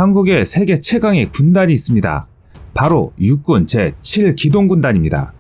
한국에 세계 최강의 군단이 있습니다. 바로 육군 제7기동군단입니다.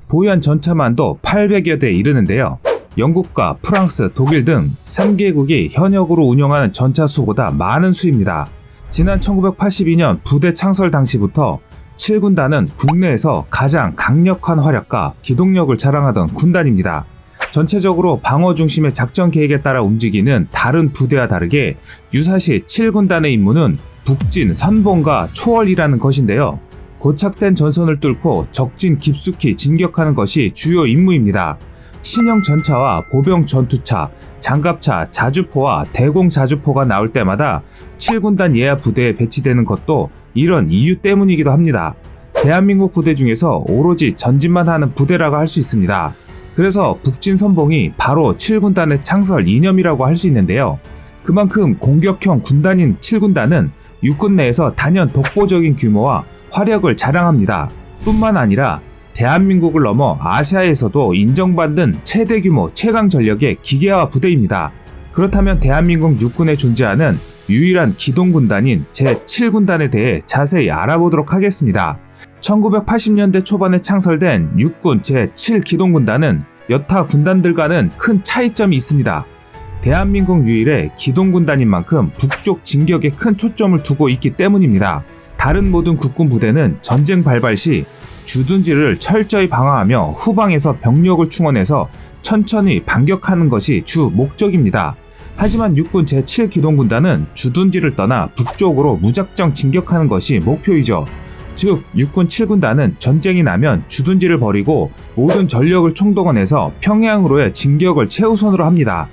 보유한 전차만도 800여 대에 이르는데요. 영국과 프랑스, 독일 등 3개국이 현역으로 운영하는 전차 수보다 많은 수입니다. 지난 1982년 부대 창설 당시부터 7군단은 국내에서 가장 강력한 화력과 기동력을 자랑하던 군단입니다. 전체적으로 방어 중심의 작전 계획에 따라 움직이는 다른 부대와 다르게 유사시 7군단의 임무는 북진, 선봉과 초월이라는 것인데요. 고착된 전선을 뚫고 적진 깊숙이 진격하는 것이 주요 임무입니다. 신형 전차와 보병 전투차, 장갑차, 자주포와 대공 자주포가 나올 때마다 7군단 예하 부대에 배치되는 것도 이런 이유 때문이기도 합니다. 대한민국 부대 중에서 오로지 전진만 하는 부대라고 할 수 있습니다. 그래서 북진 선봉이 바로 7군단의 창설 이념이라고 할 수 있는데요. 그만큼 공격형 군단인 7군단은 육군 내에서 단연 독보적인 규모와 화력을 자랑합니다. 뿐만 아니라 대한민국을 넘어 아시아에서도 인정받는 최대 규모 최강 전력의 기계화 부대입니다. 그렇다면 대한민국 육군에 존재하는 유일한 기동군단인 제7군단에 대해 자세히 알아보도록 하겠습니다. 1980년대 초반에 창설된 육군 제7기동군단은 여타 군단들과는 큰 차이점이 있습니다. 대한민국 유일의 기동군단인 만큼 북쪽 진격에 큰 초점을 두고 있기 때문입니다. 다른 모든 국군 부대는 전쟁 발발 시 주둔지를 철저히 방어하며 후방에서 병력을 충원해서 천천히 반격하는 것이 주 목적입니다. 하지만 육군 제7기동군단은 주둔지를 떠나 북쪽으로 무작정 진격하는 것이 목표이죠. 즉 육군 7군단은 전쟁이 나면 주둔지를 버리고 모든 전력을 총동원해서 평양으로의 진격을 최우선으로 합니다.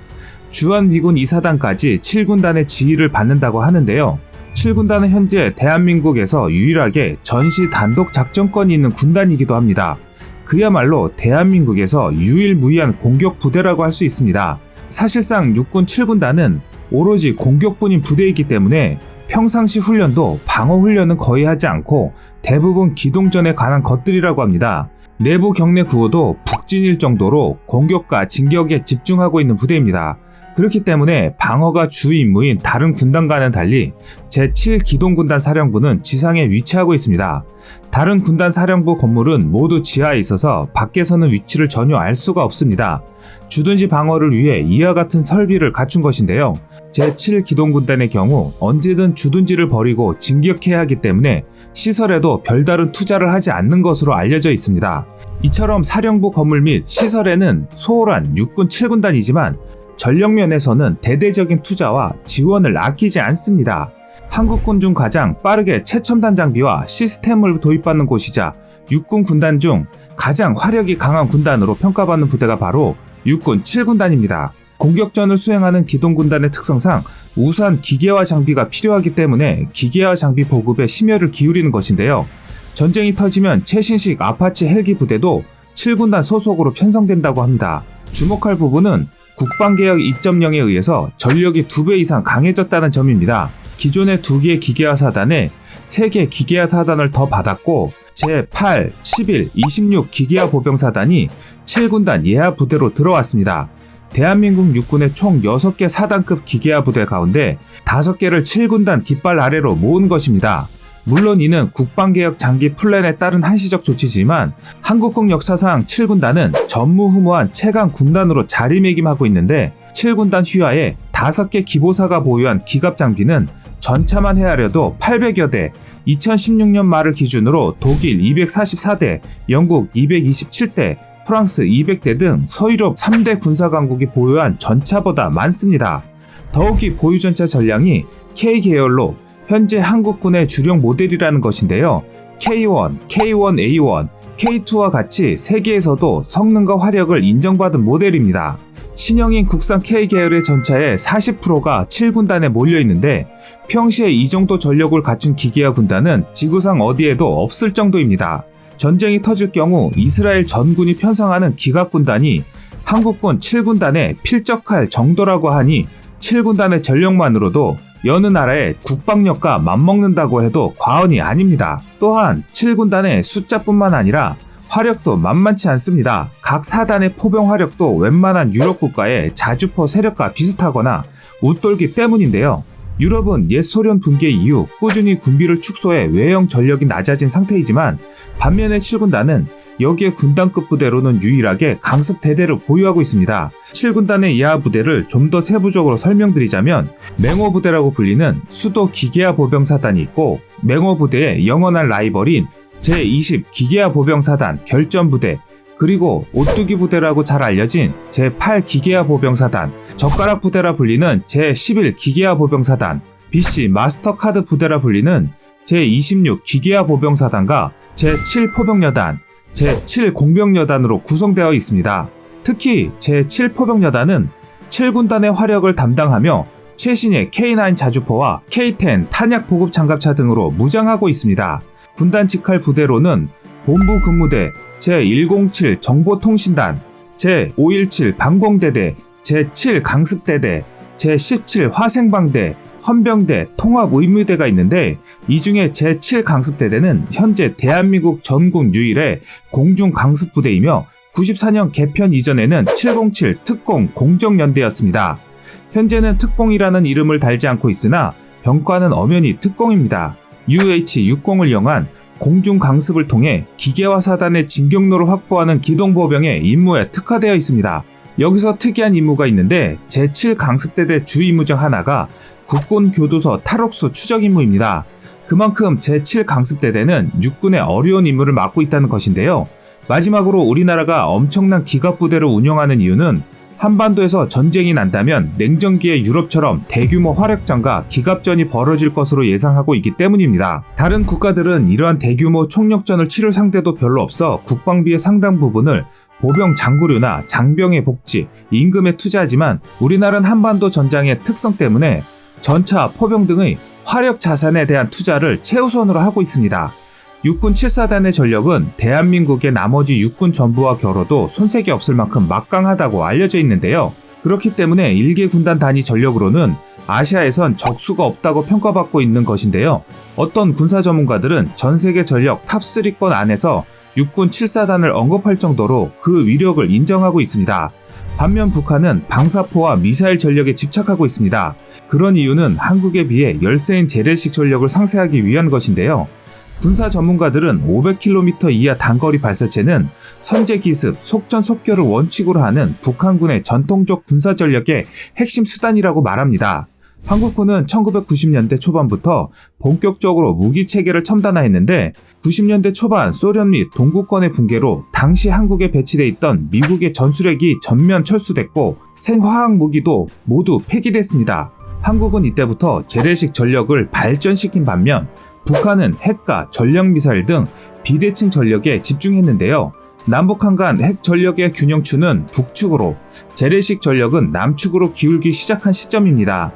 주한미군 2사단까지 7군단의 지휘를 받는다고 하는데요. 7군단은 현재 대한민국에서 유일하게 전시 단독 작전권이 있는 군단이기도 합니다. 그야말로 대한민국에서 유일무이한 공격 부대라고 할 수 있습니다. 사실상 육군 7군단은 오로지 공격뿐인 부대이기 때문에 평상시 훈련도 방어 훈련은 거의 하지 않고 대부분 기동전에 관한 것들이라고 합니다. 내부 경내 구호도 북진일 정도로 공격과 진격에 집중하고 있는 부대입니다. 그렇기 때문에 방어가 주 임무인 다른 군단과는 달리 제7기동군단 사령부는 지상에 위치하고 있습니다. 다른 군단 사령부 건물은 모두 지하에 있어서 밖에서는 위치를 전혀 알 수가 없습니다. 주둔지 방어를 위해 이와 같은 설비를 갖춘 것인데요. 제7기동군단의 경우 언제든 주둔지를 버리고 진격해야 하기 때문에 시설에도 별다른 투자를 하지 않는 것으로 알려져 있습니다. 이처럼 사령부 건물 및 시설에는 소홀한 육군 7군단이지만 전력면에서는 대대적인 투자와 지원을 아끼지 않습니다. 한국군 중 가장 빠르게 최첨단 장비와 시스템을 도입받는 곳이자 육군 군단 중 가장 화력이 강한 군단으로 평가받는 부대가 바로 육군 7군단입니다. 공격전을 수행하는 기동군단의 특성상 우수한 기계화 장비가 필요하기 때문에 기계화 장비 보급에 심혈을 기울이는 것인데요. 전쟁이 터지면 최신식 아파치 헬기 부대도 7군단 소속으로 편성된다고 합니다. 주목할 부분은 국방개혁 2.0에 의해서 전력이 2배 이상 강해졌다는 점입니다. 기존의 2개의 기계화 사단에 3개 기계화 사단을 더 받았고 제8, 11, 26 기계화 보병사단이 7군단 예하 부대로 들어왔습니다. 대한민국 육군의 총 6개 사단급 기계화 부대 가운데 5개를 7군단 깃발 아래로 모은 것입니다. 물론 이는 국방개혁 장기 플랜에 따른 한시적 조치지만 한국군 역사상 7군단은 전무후무한 최강 군단으로 자리매김하고 있는데 7군단 휘하에 5개 기보사가 보유한 기갑 장비는 전차만 헤아려도 800여 대, 2016년 말을 기준으로 독일 244대, 영국 227대, 프랑스 200대 등 서유럽 3대 군사강국이 보유한 전차보다 많습니다. 더욱이 보유 전차 전량이 K계열로 현재 한국군의 주력 모델이라는 것인데요. K1, K1A1, K2와 같이 세계에서도 성능과 화력을 인정받은 모델입니다. 신형인 국산 K계열의 전차의 40%가 7군단에 몰려있는데 평시에 이 정도 전력을 갖춘 기계화 군단은 지구상 어디에도 없을 정도입니다. 전쟁이 터질 경우 이스라엘 전군이 편성하는 기갑군단이 한국군 7군단에 필적할 정도라고 하니 7군단의 전력만으로도 여느 나라의 국방력과 맞먹는다고 해도 과언이 아닙니다. 또한 7군단의 숫자뿐만 아니라 화력도 만만치 않습니다. 각 사단의 포병 화력도 웬만한 유럽 국가의 자주포 세력과 비슷하거나 웃돌기 때문인데요. 유럽은 옛 소련 붕괴 이후 꾸준히 군비를 축소해 외형 전력이 낮아진 상태이지만 반면에 7군단은 여기에 군단급 부대로는 유일하게 강습 대대를 보유하고 있습니다. 7군단의 이하 부대를 좀 더 세부적으로 설명드리자면 맹호 부대라고 불리는 수도 기계화 보병사단이 있고 맹호 부대의 영원한 라이벌인 제20 기계화 보병사단 결전부대, 그리고 오뚜기 부대라고 잘 알려진 제8 기계화 보병사단, 젓가락 부대라 불리는 제11 기계화 보병사단, BC 마스터카드 부대라 불리는 제26 기계화 보병사단과 제7 포병여단, 제7 공병여단으로 구성되어 있습니다. 특히 제7 포병여단은 7군단의 화력을 담당하며 최신의 K9 자주포와 K10 탄약 보급 장갑차 등으로 무장하고 있습니다. 군단 직할 부대로는 본부 근무대, 제107 정보통신단, 제517 방공대대, 제7 강습대대, 제17 화생방대, 헌병대, 통합의무대가 있는데 이 중에 제7 강습대대는 현재 대한민국 전국 유일의 공중 강습부대이며 94년 개편 이전에는 707 특공 공정연대였습니다. 현재는 특공이라는 이름을 달지 않고 있으나 병과는 엄연히 특공입니다. UH-60을 이용한 공중 강습을 통해 기계화 사단의 진격로를 확보하는 기동보병의 임무에 특화되어 있습니다. 여기서 특이한 임무가 있는데 제7 강습대대 주 임무 중 하나가 국군 교도소 탈옥수 추적 임무입니다. 그만큼 제7 강습대대는 육군의 어려운 임무를 맡고 있다는 것인데요. 마지막으로 우리나라가 엄청난 기갑부대를 운영하는 이유는 한반도에서 전쟁이 난다면 냉전기의 유럽처럼 대규모 화력전과 기갑전이 벌어질 것으로 예상하고 있기 때문입니다. 다른 국가들은 이러한 대규모 총력전을 치를 상대도 별로 없어 국방비의 상당 부분을 보병 장구류나 장병의 복지, 임금에 투자하지만 우리나라는 한반도 전장의 특성 때문에 전차, 포병 등의 화력 자산에 대한 투자를 최우선으로 하고 있습니다. 육군 7사단의 전력은 대한민국의 나머지 육군 전부와 겨뤄도 손색이 없을 만큼 막강하다고 알려져 있는데요. 그렇기 때문에 일개 군단 단위 전력으로는 아시아에선 적수가 없다고 평가받고 있는 것인데요. 어떤 군사 전문가들은 전세계 전력 탑3권 안에서 육군 7사단을 언급할 정도로 그 위력을 인정하고 있습니다. 반면 북한은 방사포와 미사일 전력에 집착하고 있습니다. 그런 이유는 한국에 비해 열세인 재래식 전력을 상쇄하기 위한 것인데요. 군사 전문가들은 500km 이하 단거리 발사체는 선제 기습, 속전속결을 원칙으로 하는 북한군의 전통적 군사 전력의 핵심 수단이라고 말합니다. 한국군은 1990년대 초반부터 본격적으로 무기 체계를 첨단화했는데 90년대 초반 소련 및 동구권의 붕괴로 당시 한국에 배치돼 있던 미국의 전술핵이 전면 철수됐고 생화학 무기도 모두 폐기됐습니다. 한국은 이때부터 재래식 전력을 발전시킨 반면 북한은 핵과 전략미사일 등 비대칭 전력에 집중했는데요. 남북한 간 핵 전력의 균형추는 북축으로, 재래식 전력은 남축으로 기울기 시작한 시점입니다.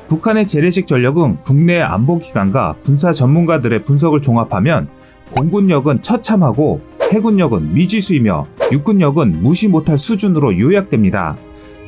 북한의 재래식 전력은 국내 안보기관과 군사 전문가들의 분석을 종합하면 공군력은 처참하고 해군력은 미지수이며 육군력은 무시 못할 수준으로 요약됩니다.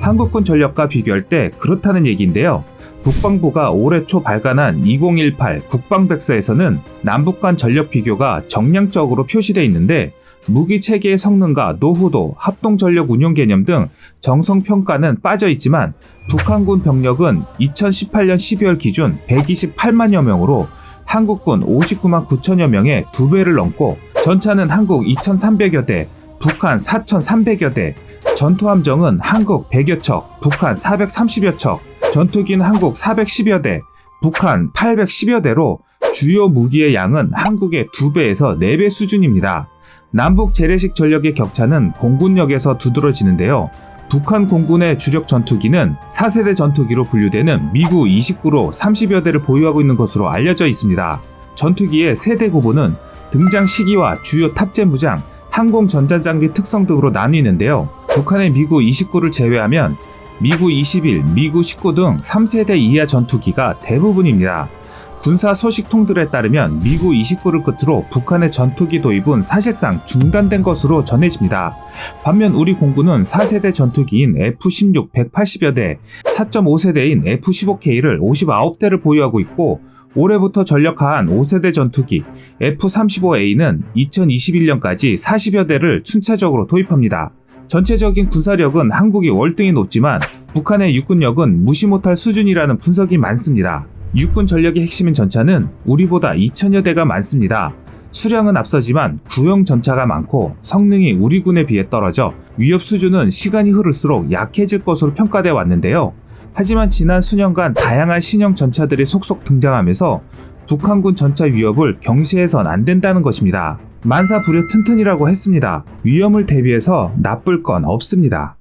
한국군 전력과 비교할 때 그렇다는 얘기인데요. 국방부가 올해 초 발간한 2018 국방백서에서는 남북 간 전력 비교가 정량적으로 표시되어 있는데 무기 체계의 성능과 노후도, 합동전력 운용 개념 등 정성평가는 빠져 있지만 북한군 병력은 2018년 12월 기준 128만여 명으로 한국군 59만 9천여 명의 2배를 넘고 전차는 한국 2,300여 대, 북한 4,300여 대, 전투함정은 한국 100여 척, 북한 430여 척, 전투기는 한국 410여 대, 북한 810여 대로 주요 무기의 양은 한국의 2배에서 4배 수준입니다. 남북 재래식 전력의 격차는 공군력에서 두드러지는데요. 북한 공군의 주력 전투기는 4세대 전투기로 분류되는 미구 29로 30여 대를 보유하고 있는 것으로 알려져 있습니다. 전투기의 세대 구분은 등장 시기와 주요 탑재 무장, 항공 전자장비 특성 등으로 나뉘는데요. 북한의 미구 29를 제외하면 미구 21, 미구 19 등 3세대 이하 전투기가 대부분입니다. 군사 소식통들에 따르면 미구 29를 끝으로 북한의 전투기 도입은 사실상 중단된 것으로 전해집니다. 반면 우리 공군은 4세대 전투기인 F-16 180여 대, 4.5세대인 F-15K를 59대를 보유하고 있고 올해부터 전력화한 5세대 전투기 F-35A는 2021년까지 40여 대를 순차적으로 도입합니다. 전체적인 군사력은 한국이 월등히 높지만 북한의 육군력은 무시 못할 수준이라는 분석이 많습니다. 육군 전력의 핵심인 전차는 우리보다 2000여 대가 많습니다. 수량은 앞서지만 구형 전차가 많고 성능이 우리 군에 비해 떨어져 위협 수준은 시간이 흐를수록 약해질 것으로 평가돼 왔는데요. 하지만 지난 수년간 다양한 신형 전차들이 속속 등장하면서 북한군 전차 위협을 경시해선 안 된다는 것입니다. 만사부려 튼튼이라고 했습니다. 위험을 대비해서 나쁠 건 없습니다.